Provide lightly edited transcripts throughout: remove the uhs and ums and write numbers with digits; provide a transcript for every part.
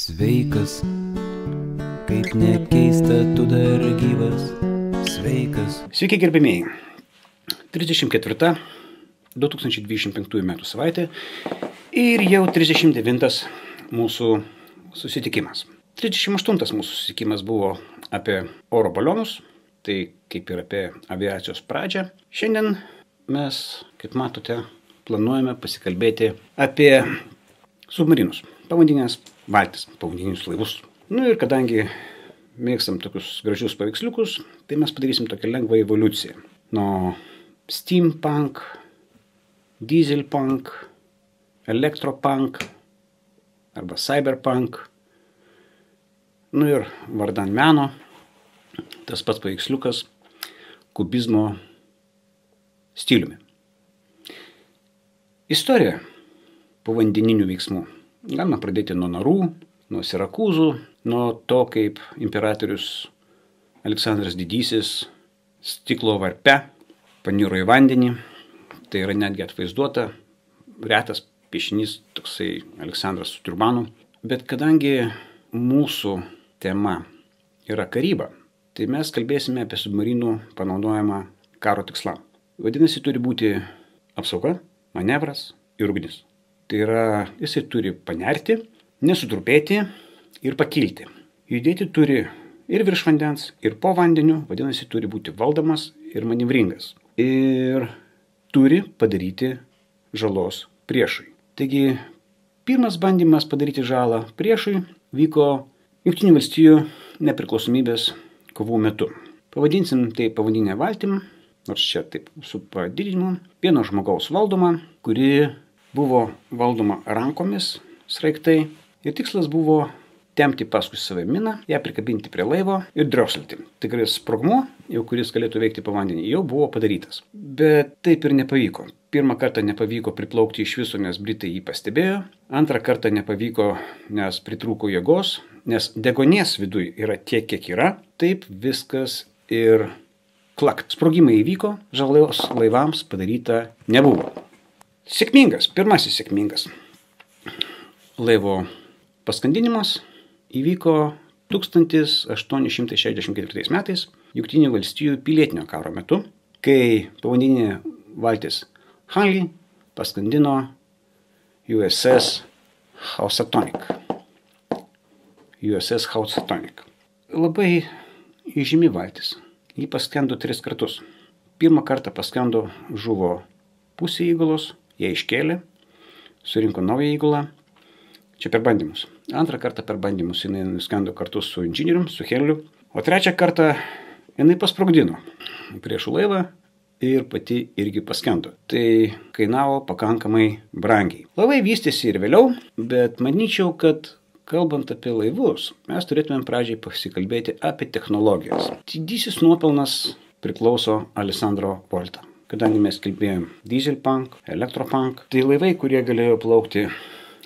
Sveikas, kaip nekeista, tu dar gyvas, sveikas. Sveiki gerbėmėjai, 34 2025 metų savaitė ir jau 39 mūsų susitikimas. 38 mūsų susitikimas buvo apie oro balionus, tai kaip ir apie aviacijos pradžią. Šiandien mes, kaip matote, planuojame pasikalbėti apie submarinus, pavandinės valtis, pavandinius laivus. Ir kadangi mėgstam tokius gražius paveiksliukus, tai mes padarysim tokią lengvą evoliuciją. Nuo steampunk, dieselpunk, elektropunk arba cyberpunk. Ir vardan meno, tas pats paveiksliukas kubizmo stiliumi. Istorija povandeninių veiksmų. Galima pradėti nuo Narų, nuo Sirakūzų, nuo to, kaip imperatorius Aleksandras Didysis stiklo varpe paniro į vandenį. Tai yra netgi atvaizduota, retas piešinys, toksai Aleksandras su turbanu. Bet kadangi mūsų tema yra karyba, tai mes kalbėsime apie submarinų panaudojimą karo tikslam. Vadinasi, turi būti apsauga, manevras ir ugnis. Tai yra, jisai turi panerti, nesutrupėti ir pakilti. Judėti turi ir virš vandens, ir po vandeniu, vadinasi, turi būti valdomas ir manevringas. Ir turi padaryti žalos priešui. Taigi, pirmas bandymas padaryti žalą priešui vyko Jungtinių valstijų nepriklausomybės kovų metu. Pavadinsim tai pavandinę valtim, nors čia taip su padidinimu, vieno žmogaus valdoma, kuri buvo valdoma rankomis, sraigtai, ir tikslas buvo tempti paskui save miną, ją prikabinti prie laivo ir drioselti. Tikrai sprogmuo, kuris galėtų veikti po vandenį, jau buvo padarytas. Bet taip ir nepavyko. Pirmą kartą nepavyko priplaukti iš viso, nes Britai jį pastebėjo. Antrą kartą nepavyko, nes pritrūko jėgos, nes degonės viduj yra tiek, kiek yra. Taip viskas ir klakt. Sprogimai įvyko, žalos laivams padaryta nebuvo. Sėkmingas, pirmasis sėkmingas laivo paskandinimas įvyko 1864 metais Jungtinių valstijų pilietinio karo metu, kai povandeninė valtis Hanley paskandino USS Housatonic. Labai įžymi valtis. Ji paskendo 3 kartus. Pirmą kartą paskendo, žuvo pusė įgulos, jie iškėlė, surinko naują įgulą. Čia per bandymus. Antrą kartą per bandymus jinai nuskendo kartu su inžinierium, su Henliu. O trečią kartą jinai pasprogdino priešų laivą ir pati irgi paskendo. Tai kainavo pakankamai brangiai. Laivai vystėsi ir vėliau, bet manyčiau, kad kalbant apie laivus, mes turėtumėm pradžiai pasikalbėti apie technologijas. Didysis nuopelnas priklauso Alessandro Volta. Kadangi mes kalbėjom dieselpunk, elektropunk, tai laivai, kurie galėjo plaukti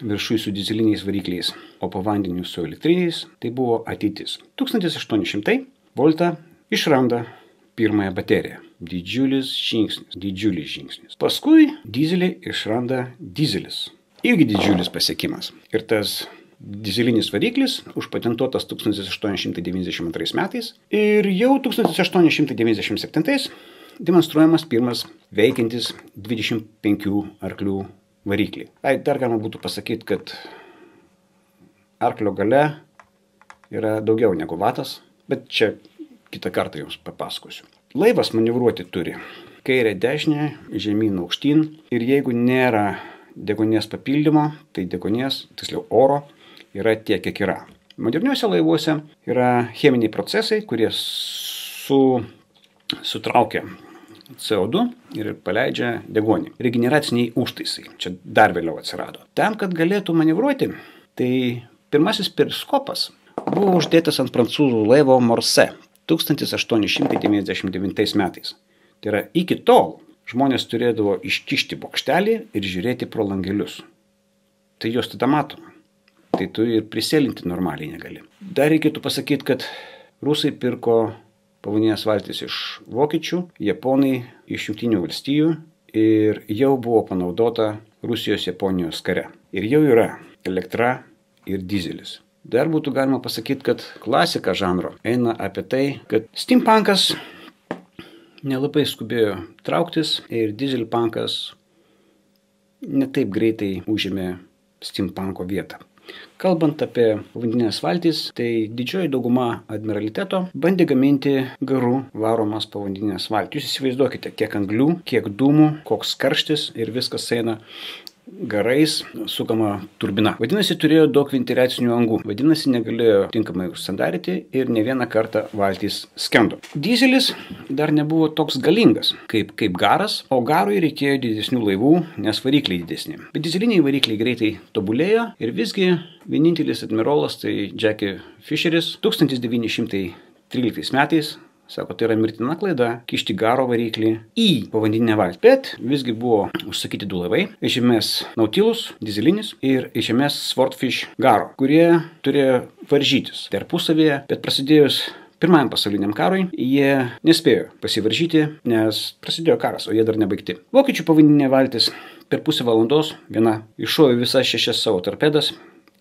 viršui su dizeliniais varikliais, o po vandeniu su elektriniais, tai buvo ateitis. 1800 Volta išranda pirmąją bateriją. Didžiulis žingsnis. Paskui dizelį išranda dizelis. Irgi didžiulis pasiekimas. Ir tas dizelinis variklis užpatentuotas 1892 metais ir jau 1897 demonstruojamas pirmas veikiantis 25 arklių variklį. Dar galima būtų pasakyti, kad arklio gale yra daugiau negu vatas, bet čia kitą kartą jums papasakosiu. Laivas manevruoti turi kairę dešinę, žemyn aukštyn ir jeigu nėra degonės papildymo, tai degonės, tiksliau oro, yra tiek, kiek yra. Moderniuose laivuose yra cheminiai procesai, kurie sutraukia CO2 ir paleidžia degonį. Regeneraciniai užtaisai. Čia dar vėliau atsirado. Tam, kad galėtų manevruoti, tai pirmasis periskopas buvo uždėtas ant prancūzų laivo Morse 1899 metais. Tai yra iki tol žmonės turėdavo iškišti bokštelį ir žiūrėti pro langelius. Tai jos tada matoma. Tai tu ir prisėlinti normaliai negali. Dar reikėtų pasakyti, kad rusai pirko povandeninės valtis iš vokiečių, japonai iš Jungtinių valstijų ir jau buvo panaudota Rusijos-Japonijos kare. Ir jau yra elektra ir dizelis. Dar būtų galima pasakyti, kad klasika žanro eina apie tai, kad steampunkas nelabai skubėjo trauktis ir dieselpunkas netaip greitai užėmė steampunko vietą. Kalbant apie povandeninės valtis, tai didžioji dauguma admiraliteto bandė gaminti garų varomas povandeninės valtis. Jūs įsivaizduokite, kiek anglių, kiek dūmų, koks karštis ir viskas eina garais sukama turbina. Vadinasi, turėjo daug ventiliacinių angų. Vadinasi, negalėjo tinkamai užsandaryti ir ne vieną kartą valtys skendo. Dizelis dar nebuvo toks galingas kaip garas, o garui reikėjo didesnių laivų, nes varikliai didesni. Bet dizeliniai varikliai greitai tobulėjo ir visgi vienintelis admirolas, tai Jackie Fisheris, 1913 metais sako, tai yra mirtina klaida kišti garo variklį į povandeninę valtį. Bet visgi buvo užsakyti 2 laivai. Iš MS Nautilus, dizelinis, ir iš MS Swordfish garo, kurie turėjo varžytis tarpusavėje, bet prasidėjus Pirmajam pasauliniam karui jie nespėjo pasivaržyti, nes prasidėjo karas, o jie dar nebaigti. Vokiečių povandeninė valtis per pusę valandos viena iššovė visas 6 savo torpedas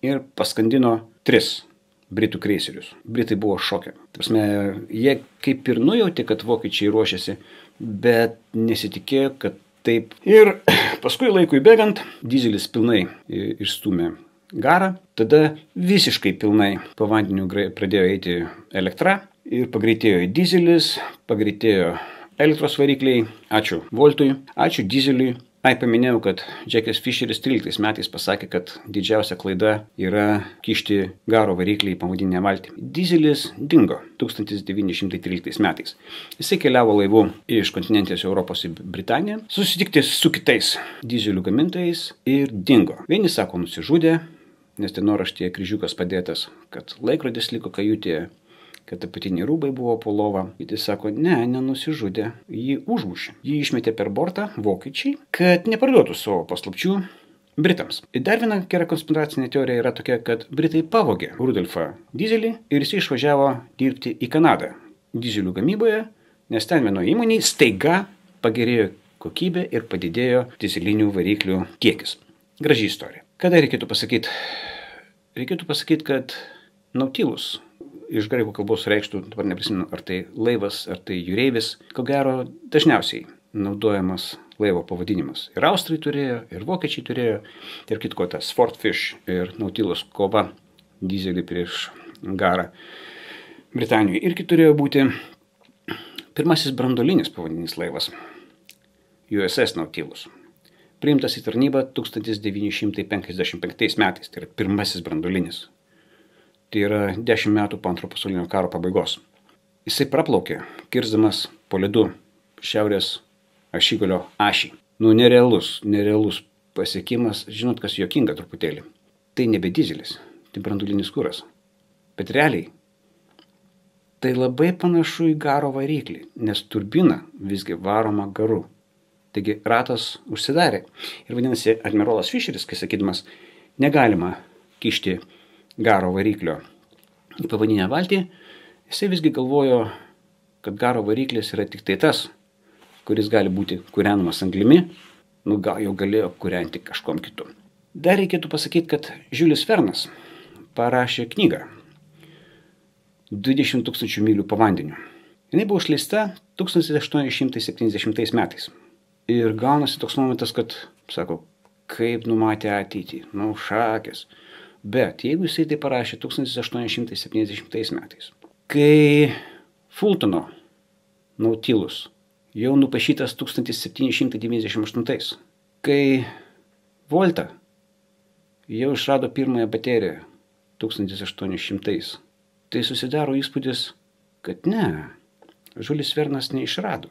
ir paskandino 3 britų kreiserius. Britai buvo šoke. Jie kaip ir nujautė, kad vokiečiai ruošiasi, bet nesitikėjo, kad taip. Ir paskui laikui bėgant, dizelis pilnai išstūmė garą, tada visiškai pilnai po vandeniu pradėjo eiti elektra ir pagreitėjo dizelis, pagreitėjo elektros varikliai. Ačiū Voltui, ačiū dizeliui. Paminėjau, kad Jackie Fisheris 13 metais pasakė, kad didžiausia klaida yra kišti garo variklį į povandeninę valtį. Dizelis dingo 1913 metais. Jisai keliavo laivu iš kontinentės Europos į Britaniją, susitikti su kitais dizelių gamintojais ir dingo. Vieni sako nusižudė, nes dienoraštyje kryžiukas padėtas, kad laikrodis liko kajutėje, kad apatiniai rūbai buvo po lova. Kiti sako, nenusižudė, jį užmušė. Jį išmetė per bortą vokiečiai, kad neparduotų savo paslapčių Britams. Ir dar viena gera konspiracinė teorija yra tokia, kad Britai pavogė Rudolfą dizelį ir jis išvažiavo dirbti į Kanadą dizelių gamyboje, nes ten vienoje įmonėje staiga pagerėjo kokybė ir padidėjo dizelinių variklių kiekis. Graži istorija. Ką dar reikėtų pasakyti? Reikėtų pasakyti, kad Nautilus iš graikų kalbos reikštų, dabar neprisimenu, ar tai laivas, ar tai jūreivis, ko gero dažniausiai naudojamas laivo pavadinimas. Ir Austrai turėjo, ir vokiečiai turėjo, ir kitko tas Swordfish ir Nautilus kova dizelį prieš garą Britanijoje. Irgi turėjo būti pirmasis branduolinis pavadininis laivas USS Nautilus. Priimtas į tarnybą 1955 metais, tai yra pirmasis branduolinis. Tai yra 10 metų po Antrojo pasaulinio karo pabaigos. Jisai praplaukė, kirsdamas po ledu šiaurės ašigalio ašį. Nerealus pasiekimas. Žinot, kas juokinga truputėlį. Tai nebe dizelis, tai branduolinis kuras. Bet realiai, tai labai panašu į garo variklį, nes turbina visgi varoma garu. Taigi ratas užsidarė. Ir vadinasi, admirolas Fisheris, kai sakydamas, negalima kišti garo variklio į povandeninę valtį, jisai visgi galvojo, kad garo variklis yra tik tai tas, kuris gali būti kūrenamas anglimi, gal jau galėjo kūrenti kažkom kitu. Dar reikėtų pasakyti, kad Julius Vernas parašė knygą 20 000 mylių po vandeniu. Jinai buvo išleista 1870 metais. Ir gaunasi toks momentas, kad, sako, kaip numatė ateitį, šakės. Bet jeigu jisai tai parašė 1870 metais, kai Fultono Nautilus jau nupaišytas 1798, kai Volta jau išrado pirmąją bateriją 1800, tai susidaro įspūdis, kad Julius Vernas neišrado.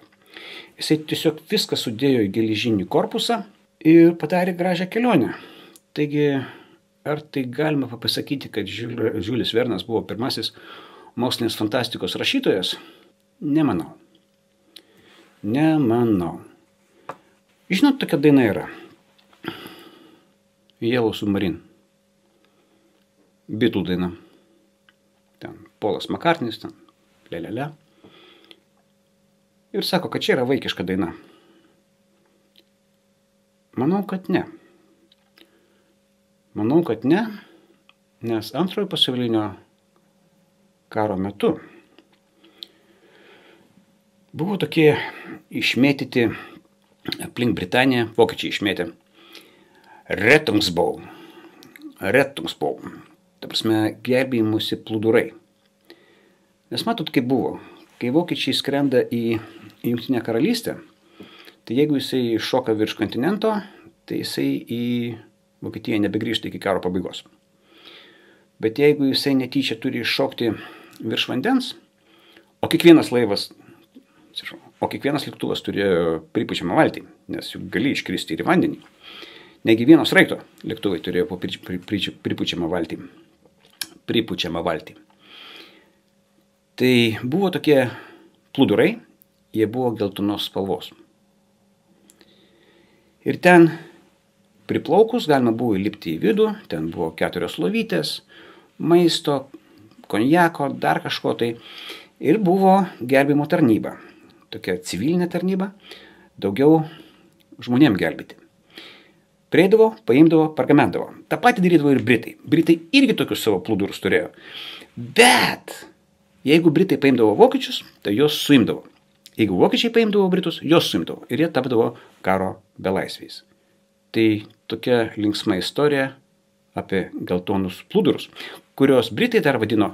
Jisai tiesiog viską sudėjo į geležinį korpusą ir padarė gražią kelionę. Taigi, ar tai galima pasakyti, kad Julius Vernas buvo pirmasis mokslinės fantastikos rašytojas? Nemanau. Žinot, tokia daina yra. Yellow Submarine. Beatle daina. Ten Polas Makartnis, ten lelele. Ir sako, kad čia yra vaikiška daina. Manau, kad ne. Nes antrojo pasaulinio karo metu buvo tokie išmėtyti aplink Britaniją, vokiečiai išmėtė Rettungsbau. Ta prasme, gelbėjimusi plūdurai. Nes matot, kaip buvo. Kai vokiečiai skrenda į Jungtinę karalystę, tai jeigu jisai šoka virš kontinento, tai jisai į Vokietiją nebegrįžta iki karo pabaigos. Bet jeigu jisai netyčia turi iššokti virš vandens, o kiekvienas lėktuvas turėjo pripučiamą valtį, nes juk gali iškristi ir į vandenį. Negi vieno sraigto lėktuvai turėjo po pripučiamą valtį. Tai buvo tokie plūdurai, jie buvo geltonos spalvos. Ir ten priplaukus galima buvo įlipti į vidų, ten buvo 4 lovytės, maisto, konjako, dar kažko tai. Ir buvo gelbėjimo tarnyba, tokia civilinė tarnyba, daugiau žmonėm gelbėti. Prieidavo, paimdavo, pargamendavo. Ta pati darydavo ir Britai. Britai irgi tokius savo plūdurus turėjo. Bet jeigu Britai paimdavo vokiečius, tai juos suimdavo. Jeigu vokiečiai paimdavo Britus, juos suimdavo. Ir jie tapdavo karo belaisviais. Tai tokia linksma istorija apie geltonus plūdurus, kurios Britai dar vadino